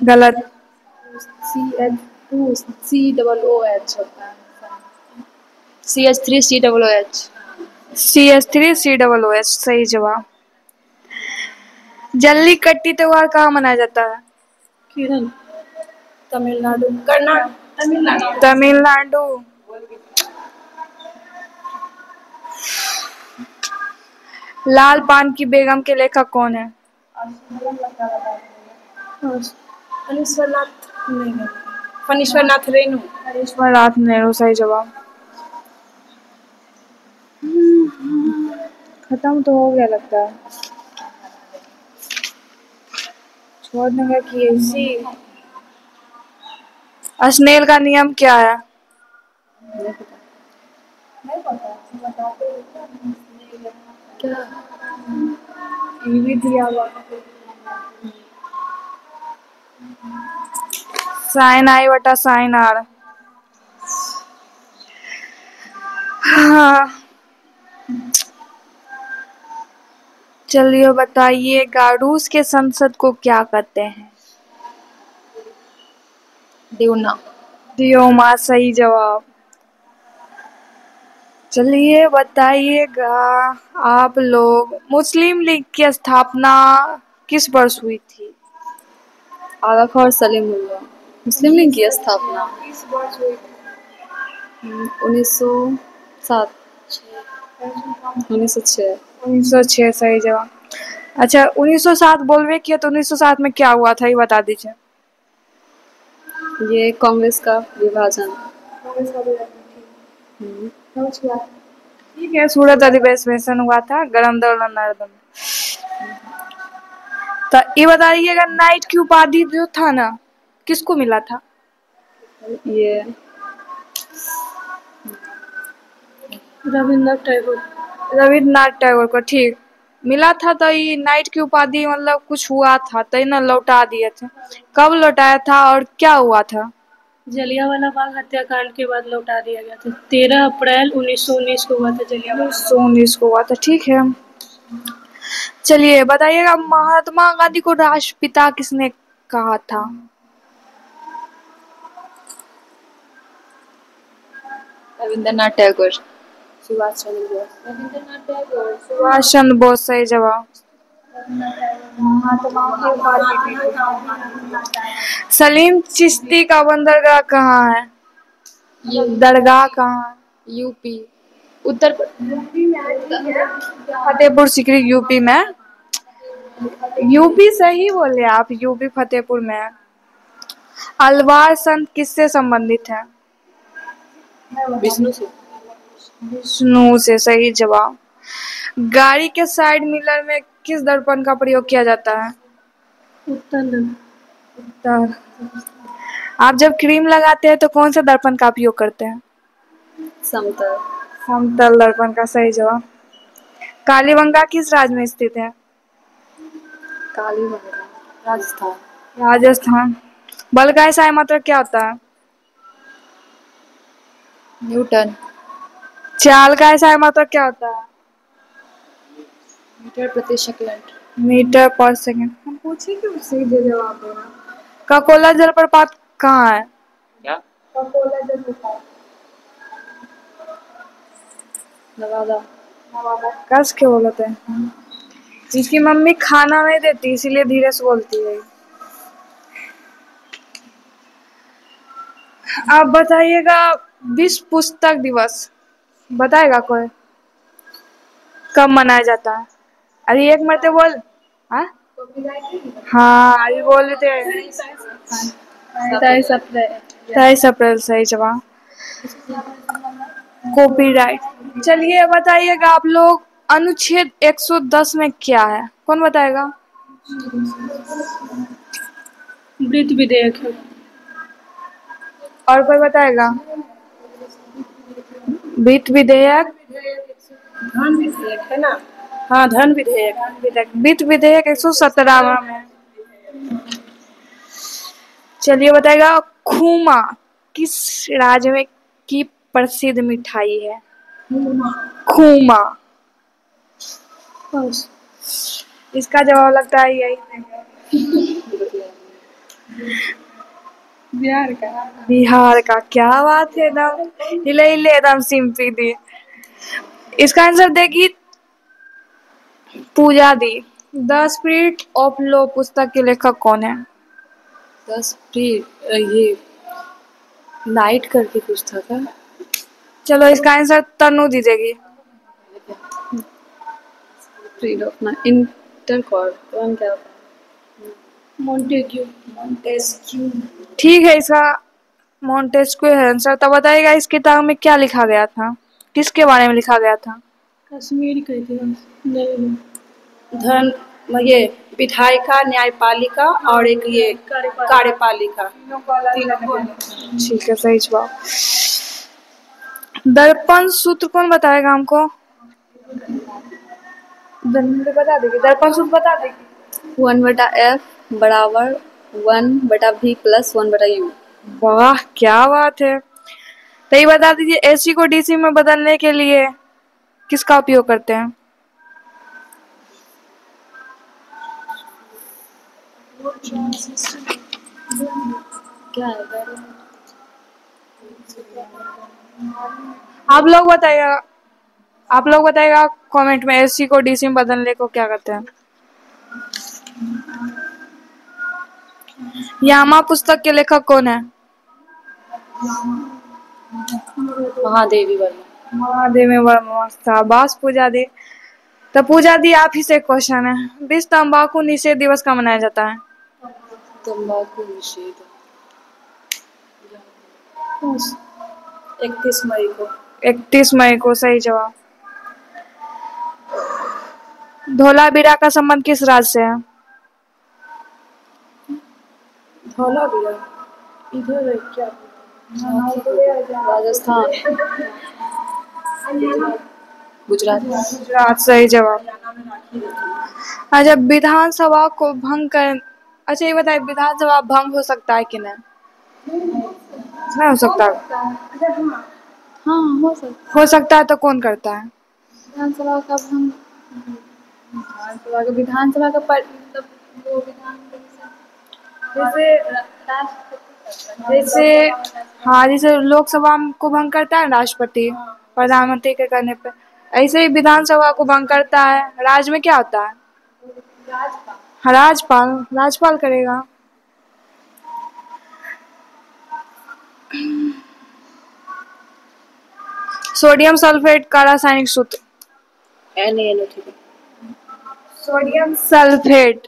A: गलत।
B: CH2COOH होता है। CH3COOH।
A: CH3COOH सही जवाब। जल्लीकट्टी त्योहार कहाँ मनाया जाता है?
B: केरल। तमिलनाडु। कर्नाटक।
A: तमिलनाडु। लाल पान की बेगम के लेखक कौन है?
B: फणीश्वरनाथ रेणु।
A: फणीश्वरनाथ नेहरू सही जवाब। खत्म तो हो गया लगता है। छोड़ देंगे कि ऐसी। स्नेल का नियम क्या है? नहीं पता।
B: क्या?
A: ये भी दिया हुआ। साइन आई बटा साइन आर। हाँ। चलिए बताइएगा, रूस के संसद को क्या कहते हैं?
B: द्यूना।
A: डियोमा सही जवाब। चलिए बताइएगा, आप लोग, मुस्लिम लीग की स्थापना किस वर्ष हुई थी?
B: आगा खान और सलीमुल्लाह। मुस्लिम लीग की स्थापना
A: किस वर्ष हुई थी?
B: 1907। 1906।
A: 1906 सही जवाब। अच्छा, 1907 बोलवे किया तो 1907 में क्या हुआ था ये बता दीजिए।
B: ये कांग्रेस का विभाजन।
A: ठीक है, सूरत अधिवेशन हुआ था, गरम दल नर्दन। तो ये बताइएगा, नाइट की उपाधि जो था ना, किसको मिला था?
B: ये रविन्द्रनाथ टैगोर।
A: रविन्द्रनाथ टैगोर को ठीक मिला था। तो ये नाइट की उपाधि मतलब कुछ हुआ था तो ना लौटा दिए थे। कब लौटाया था और क्या हुआ था?
B: जलियांवाला बाग हत्याकांड के बाद लौटा दिया गया था। 13 अप्रैल 1919 को हुआ था जलियांवाला।
A: 1919 को हुआ था, ठीक है। चलिए बताइएगा, महात्मा गांधी को राष्ट्रपिता किसने कहा था?
B: रविंद्रनाथ टैगोर।
A: सुभाष चंद्र बोस। रविंद्रनाथ टैगोर, सुभाष चंद्र बोस सही जवाब। सलीम चिश्ती का बंदरगाह कहाँ है? दरगाह कहाँ है?
B: यूपी, उत्तर
A: फतेहपुर सीकरी यूपी में। यूपी सही बोले आप, यूपी फतेहपुर में है। अलवार संत किससे संबंधित है?
B: विष्णु से।
A: विष्णु से सही जवाब। गाड़ी के साइड मिरर में किस दर्पण का प्रयोग किया जाता है? उत्तर। आप जब क्रीम लगाते हैं तो कौन से दर्पण का उपयोग करते हैं?
B: समतल।
A: समतल दर्पण का सही जवाब। कालीबंगा किस राज्य में स्थित है?
B: कालीबंगा, राजस्थान।
A: राजस्थान। बल का एसआई मात्रक क्या होता है?
B: न्यूटन।
A: चाल का एसआई मात्रक क्या होता है?
B: मीटर प्रति सेकंड।
A: मीटर पर सेकंड। हम पूछे क्यों सीधे जवाब देना। ककोला जलप्रपात कहाँ है?
B: क्या?
A: ककोला जलप्रपात
B: नवादा।
A: नवादा। कस के बोलते हैं। इसकी मम्मी खाना नहीं देती इसीलिए धीरे से बोलती है। आप बताइएगा विश्व पुस्तक दिवस बताएगा कोई कब मनाया जाता है? अरे एक मरते बोल। हाँ अभी बोल रहे थे 23 अप्रैल सही जवाब। कॉपीराइट। चलिए बताइएगा आप लोग अनुच्छेद 110 में क्या है? कौन बताएगा?
B: वित्त विधेयक है।
A: और कोई बताएगा? वित्त विधेयक।
B: धन विधेयक है ना? हाँ, धन विधेयक।
A: वित्त विधेयक 117 में। चलिए बताएगा खूमा किस राज्य में की प्रसिद्ध मिठाई है? खूमा। इसका जवाब लगता है यही बिहार का। क्या बात है, एकदम हिले हिले एकदम सिंपी दी। इसका आंसर देगी पूजा दी। द स्पिरिट ऑफ लॉ पुस्तक के लेखक कौन है?
B: 10 ये नाइट करके पुस्तक है।
A: चलो इसका आंसर तनु दी देगी।
B: फ्रीड ऑफ ना इंटरकॉर्ड क्या?
A: मोंटेग्यू। ठीक है, इसका मोंटेस्क्यू है आंसर। तब बताइएगा इस किताब में क्या लिखा गया था? किसके बारे में लिखा गया था?
B: कश्मीर का इतिहास। धन ये विधायिका, न्यायपालिका और एक ये कार्यपालिका।
A: ठीक है सही जवाब। दर्पण सूत्र कौन बताएगा हमको? बता देगी। दर्पण सूत्र बता देगी।
B: 1/f बराबर 1/v प्लस 1/u।
A: वाह क्या बात है। तो ये बता दीजिए एसी को डीसी में बदलने के लिए किसका उपयोग करते हैं?
B: क्या है?
A: आप लोग बताइएगा कमेंट में एसी को डीसी में बदलने को क्या कहते हैं? यामा पुस्तक के लेखक कौन है?
B: महादेवी वर्मा।
A: महादेवी वर्मा। शाबाश पूजा दी। तो पूजा दी आप ही से क्वेश्चन है। विश्व तंबाकू निषेध दिवस कब मनाया जाता है?
B: तंबाकू निषेध 31 मई को।
A: 31 मई को सही जवाब। धोलावीरा का संबंध किस राज्य से है?
B: धौलावीरा इधर है क्या? राजस्थान।
A: गुजरात सही जवाब। अच्छा विधानसभा को भंग कर। अच्छा ये बताइए विधानसभा भंग हो सकता है कि नहीं? नहीं हो सकता।
B: हाँ
A: हो सकता है तो कौन करता है?
B: विधानसभा का भंग। विधानसभा का मतलब वो विधान जैसे
A: जैसे हाँ, जैसे लोकसभा को भंग करता है राष्ट्रपति प्रधानमंत्री के करने पे, ऐसे ही विधानसभा को भंग करता है। राज्य में क्या होता है? हाँ, राज्यपाल। राज्यपाल करेगा। सोडियम सल्फेट का रासायनिक सूत्र।
B: NaNO3।
A: Sodium sulphate.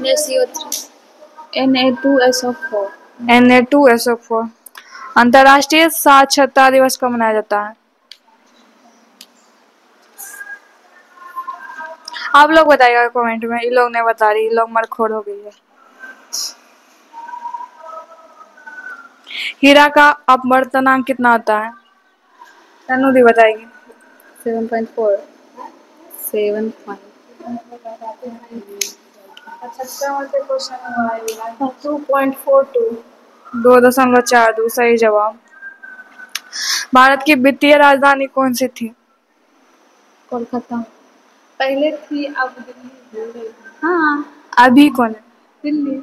B: NaCO3। Na2SO4।
A: Na2SO4। अंतर्राष्ट्रीय साक्षरता दिवस कब मनाया जाता है? आप लोग बताइएगा कमेंट में। ये लोग नहीं बता रही, ये लोग मरखोर हो गई है। हीरा का अपवर्तनांक कितना होता है? तनु दी बताएगी।
B: 7.4। 7.5। 2.42।
A: 2.42 सही जवाब। भारत की वित्तीय राजधानी कौन सी थी?
B: कोलकाता। पहले थी, अब दिल्ली हो गई। हाँ,
A: अभी कौन है?
B: दिल्ली।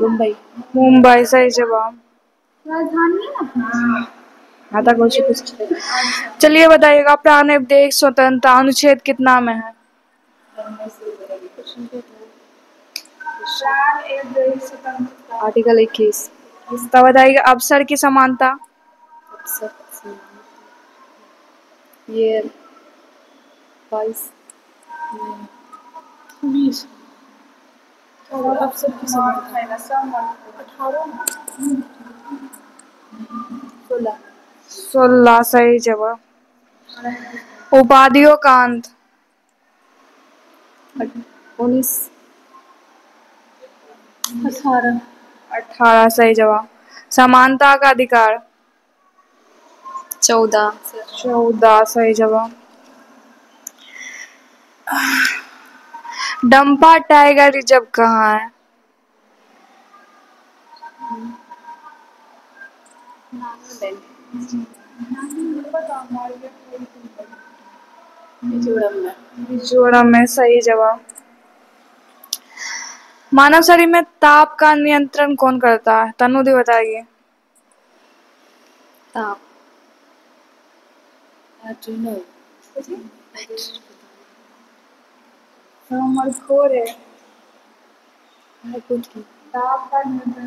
B: मुंबई।
A: मुंबई सही जवाब।
B: राजधानी है ना।
A: आता कुछ चलिए बताइएगा, प्राणिक देश स्वतंत्रता अनुच्छेद कितना में है?
B: आर्टिकल 21।
A: तो बताइएगा अवसर की समानता।
B: ये 22। 19। अवसर की समानता 16।
A: 16 सही जवाब। उपाधियों का अंत।
B: 19। 18।
A: 18 सही जवाब। समानता का अधिकार।
B: 14।
A: 14 सही जवाब। डंपा टाइगर रिजर्व कहाँ है? मिजोरम में सही जवाब। मानव शरीर में ताप का नियंत्रण कौन करता है? तनु दी बताइए।
B: ताप।
A: मरखोर है।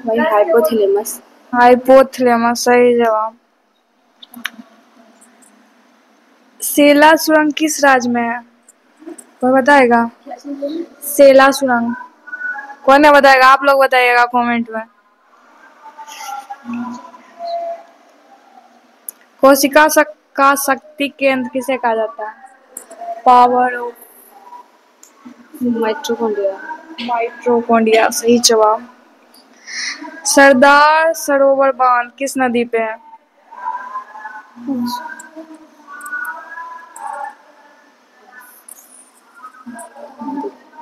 B: वही हाइपोथैलेमस।
A: हाइपोथैलेमस सही जवाब। सेला सुरंग किस राज्य में है? कोई बताएगा? सेला सुरंग कौन है बताएगा? आप लोग बताइएगा कमेंट में। कोशिका का शक्ति केंद्र किसे कहा जाता है? Power of
B: mitochondria.
A: माइटोकॉन्ड्रिया सही जवाब। सरदार सरोवर बांध किस नदी पे है?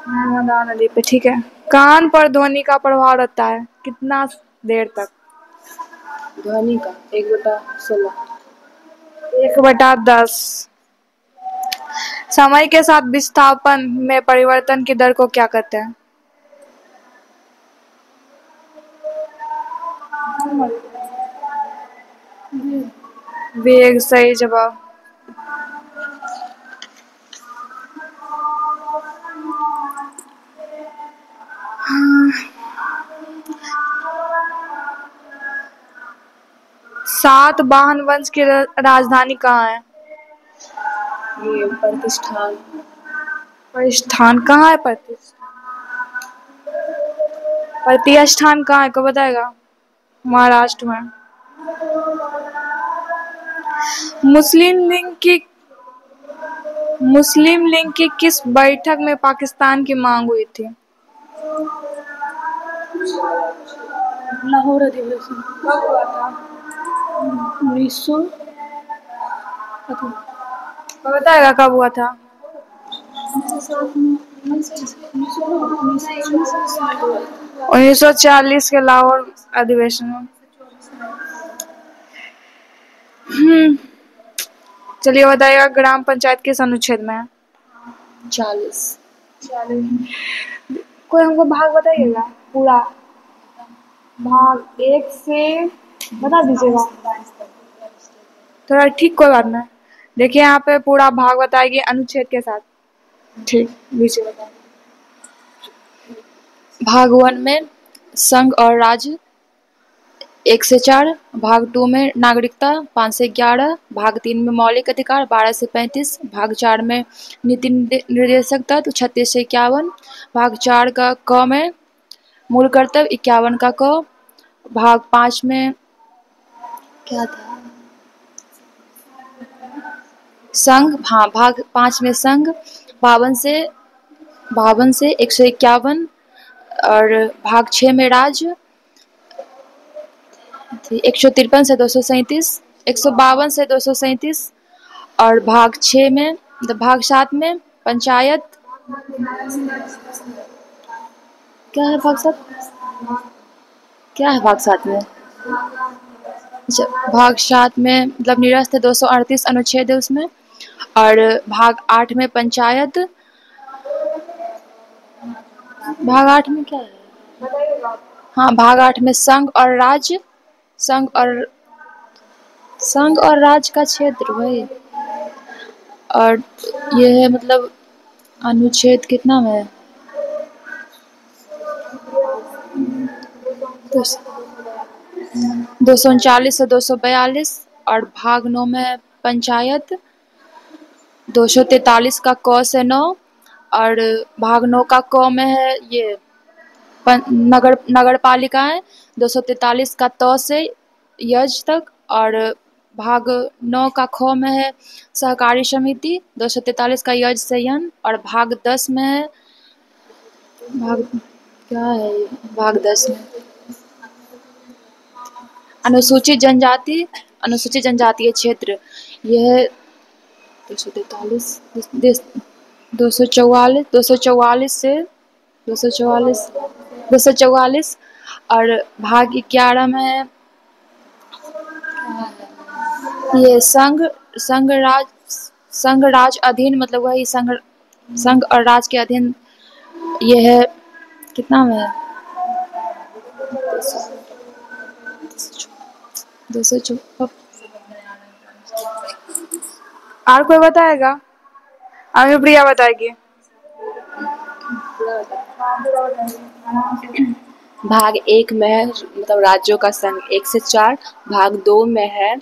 A: नर्मदा नदी पे। ठीक है। कान पर ध्वनि का प्रभाव रहता है कितना देर तक?
B: ध्वनि का 1/16।
A: 1/10। समय के साथ विस्थापन में परिवर्तन की दर को क्या कहते हैं? वेग सही जवाब। सातवाहन वंश की राजधानी कहाँ है?
B: ये प्रतिष्ठान।
A: प्रतिष्ठान कहाँ है? प्रतिष्ठान कहाँ है? को बताएगा? महाराष्ट्र में। मुस्लिम लीग की किस बैठक में पाकिस्तान की मांग हुई थी?
B: लाहौर अधिवेशन।
A: कब हुआ था?
B: 1900।
A: को बताएगा कब हुआ था? 1940 के लाहौर अधिवेशन में। चलिए बताइएगा ग्राम पंचायत किस अनुच्छेद में है?
B: 40।
A: कोई हमको भाग बताइएगा पूरा, भाग 1 से बता दीजिएगा थोड़ा। ठीक, कोई बात नहीं। देखिए यहाँ पे पूरा भाग बताएगी अनुच्छेद के साथ। ठीक, लीजिए बताइए।
B: भाग 1 में संघ और राज्य 1 से 4, भाग 2 में नागरिकता 5 से 11, भाग 3 में मौलिक अधिकार 12 से 35, भाग 4 में नीति निर्देशक तत्व 36 से 51, भाग 4 का क में मूल कर्तव्य 51 का क, भाग 5 में क्या था, संघ, हाँ भाग 5 में संघ 52 से 151, और भाग 6 में राज्य 153 से 237, 152 से 237, और भाग 6 में भाग 7 में पंचायत, क्या है भाग 7, क्या है भाग 7 में, अच्छा भाग 7 में मतलब निरस्त 238 अनुच्छेद है उसमें, और भाग 8 में पंचायत, भाग 8 में क्या है, हाँ भाग 8 में संघ और राज्य, संघ और राज्य का क्षेत्र भाई, और यह है मतलब अनुच्छेद कितना में है, 239 से 242, और भाग 9 में पंचायत 243 का क से 9, और भाग 9 का क में है ये नगर पालिकाएं 243 का त से यज तक, और भाग 9 का ख में है सहकारी समिति 243 का यज से यन, और भाग 10 में है भाग क्या है, भाग 10 में अनुसूचित जनजातीय क्षेत्र, यह 243 244 से 244, और भाग 11 में ये संघ राज अधीन, मतलब वही संघ और राज के अधीन, ये है कितना में है 254।
A: और कोई बताएगा? अभी प्रिया बताएगी।
B: भाग 1 में है मतलब राज्यों का संघ 1 से 4, भाग 2 में है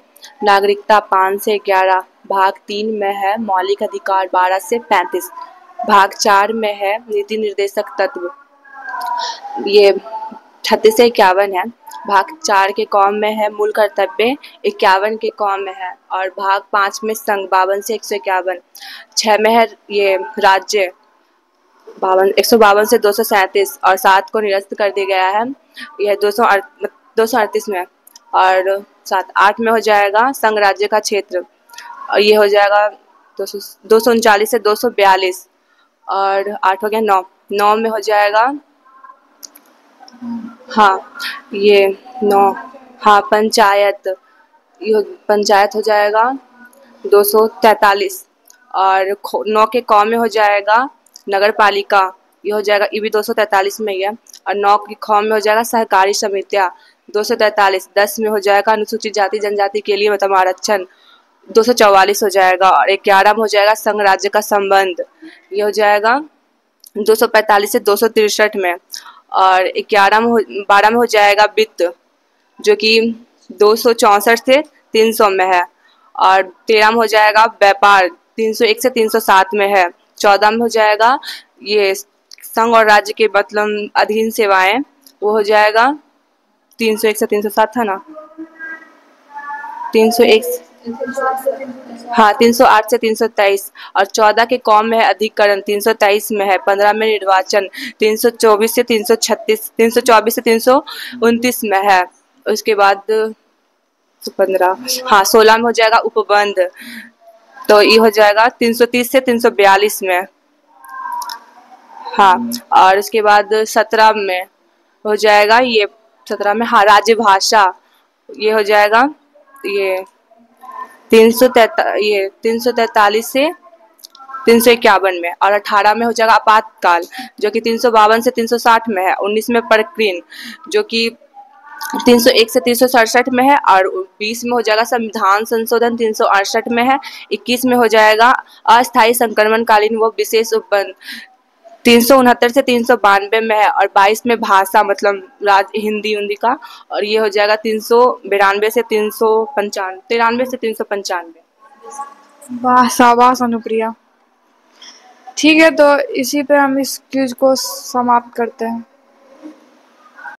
B: नागरिकता 5 से 11, भाग 3 में है मौलिक अधिकार 12 से 35, भाग 4 में है नीति निर्देशक तत्व ये 36 से 51 है, भाग 4 के कॉम में है मूल कर्तव्य 51 के कॉम में है, और भाग 5 में संघ 52 से 151, 6 में है ये राज्य 152 से 237, और 7 को निरस्त कर दिया गया है, यह 238 में, और 8 में हो जाएगा संघ राज्य का क्षेत्र, और ये हो जाएगा 239 से 242, और 8 हो गया 9 में हो जाएगा, हाँ ये 9, हाँ पंचायत, ये पंचायत हो जाएगा 243, और 9 के क में हो जाएगा नगर पालिका, ये हो जाएगा, ये भी 243 में ही है, और 9 के ख में हो जाएगा सहकारी समितियाँ 243, 10 में हो जाएगा अनुसूचित जाति जनजाति के लिए मतलब आरक्षण 244 हो जाएगा, और 11 में हो जाएगा संघ राज्य का संबंध, ये हो जाएगा 245 से 263 में, और 12 में हो जाएगा वित्त जो कि 264 से 300 में है, और 13 में हो जाएगा व्यापार 301 से 307 में है, 14 में हो जाएगा ये संघ और राज्य के मतलब अधीन सेवाएं, वो हो जाएगा 301 से 307 था ना, 301, हाँ 308 से 323, और 14 के कॉम में है अधिकरण 323 में है, 15 में निर्वाचन 324 से 336, 324 से 329 में है, उसके बाद 15, हाँ 16 में हो जाएगा उपबंध, तो ये हो जाएगा 330 से 342 में, हाँ, और उसके बाद 17 में हो जाएगा ये 17 में हाँ राज्य भाषा, ये हो जाएगा ये 343 से 351 में, और 18 में हो जाएगा आपातकाल जो कि 352 से 360 में है। 19 में प्रकीर्णन जो कि 301 से 367 में है, और 20 में हो जाएगा संविधान संशोधन 368 में है। 21 में हो जाएगा अस्थायी संक्रमणकालीन व विशेष उपबंध 369 से 392 में है, और 22 में भाषा मतलब हिंदी उन्दी का, और ये हो जाएगा 392 से 395 से 395।
A: वाह शाबाश अनुप्रिया। ठीक है, तो इसी पे हम इस क्विज को समाप्त करते हैं।